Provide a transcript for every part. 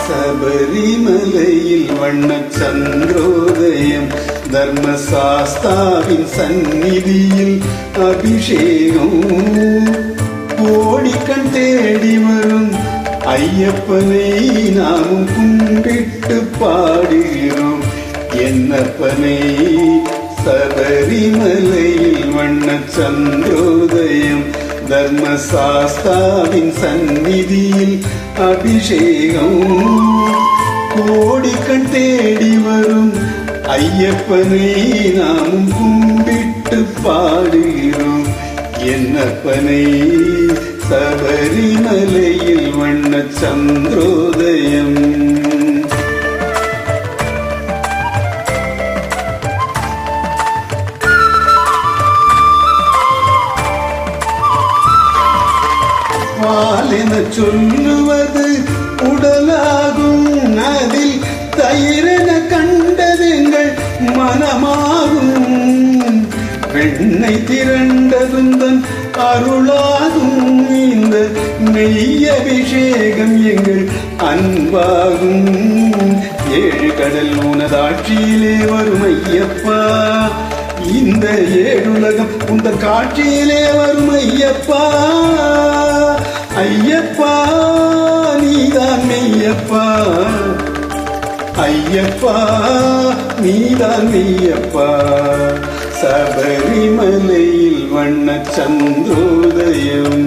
சபரிமலையில் வண்ணச் சந்திரோதயம், தர்மசாஸ்தாவின் சந்நிதியில் அபிஷேகம். கோடிக்கண் தேடி வரும் ஐயப்பனை நாமும் கும்பிட்டு பாடுகிறோம். என்னப்பனை சபரிமலையில் வண்ணச் சந்திரோதயம், தர்மசாஸ்தாவின் சந்நிதியில் அபிஷேகம். கோடிக்கண் தேடி வரும் ஐயப்பனை நாமும் கும்பிட்டு பாடுகிறோம். என்னப்பனை சபரிமலையில் வண்ணச் சந்திரோதயம். பாலென சொல்லுவது உடலாகும், அதில் தயிரென கண்டதுங்கள் மனமாகும். வெண்ணை திரண்டதும் தன் அருளாகும், இந்த நெய் அபிஷேகம் எங்கள் அன்பாகும். ஏழு கடல் உனதாட்சியிலே வரும் ஐயப்பா, இந்த ஏழுலகம் உந்த காட்சியிலே வரும் ஐயப்பா. ஐயப்பா நீதான் மெய்யப்பா, ஐயப்பா நீதான் மெய்யப்பா. சபரிமலையில் வண்ணச் சந்திரோதயம்.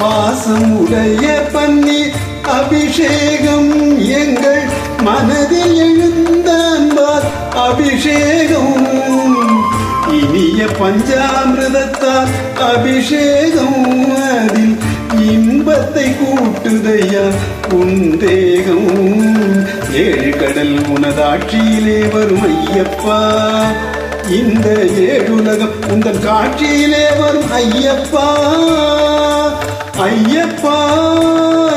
வாசம் உடைய பன்னீர் அபிஷேகம், எங்கள் மனதில் எழுந்தான்பார் அபிஷேகம். இனிய பஞ்சாமிரதத்தால் அபிஷேகம், அதில் இன்பத்தை கூட்டுதையா உந்தேகம். ஏழு கடல் உனதாட்சியிலே வரும் ஐயப்பா, இந்த ஏழுலகம் உந்தன் காட்சியிலே வரும் ஐயப்பா. ஐயப்பா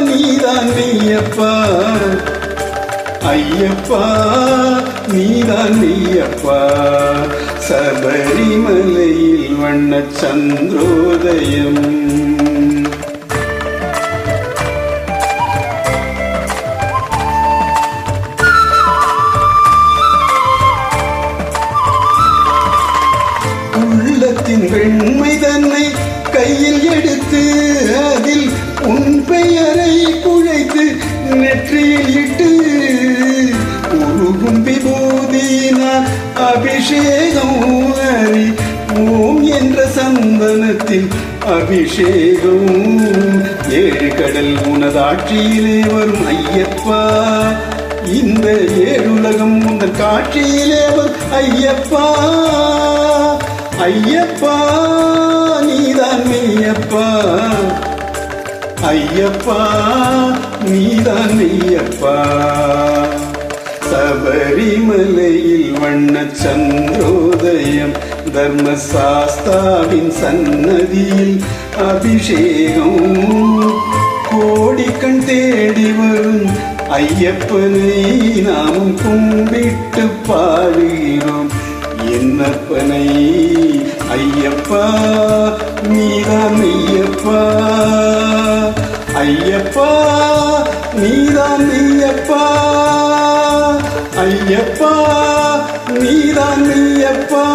நீதான் மெய்யப்பா, ஐயப்பா நீதான் மெய்யப்பா. சபரிமலையில் வண்ணச் சந்திரோதயம். உள்ளத்தின் வெண்மை தன்னை கையில் எடுத்து, அதில் உன் பெயரை குழைத்து நெற்றியில் இட்டு, உருகும் விபூதியினால் அபிஷேகம். அறி ஓம் என்ற சந்தனத்தில் அபிஷேகம். ஏழு கடல் உனதாட்சியிலே வரும் ஐயப்பா, இந்த ஏழுலகம் உந்தன் காட்சியிலே வரும் ஐயப்பா. ஐயப்பா நீதான் மெய்யப்பா, ஐயப்பா நீதான் மெய்யப்பா. சபரிமலையில் வண்ணச் சந்திரோதயம், தர்மசாஸ்தாவின் சன்னதியில் அபிஷேகம். கோடிக்கண் தேடி வரும் ஐயப்பனை நாமும் கும்பிட்டு பாடுகிறோம். என்னப்பனை ஐயப்பா நீதான் மெய்யப்பா, ஐயப்பா நீதான் மெய்யப்பா, ஐயப்பா நீதான் மெய்யப்பா.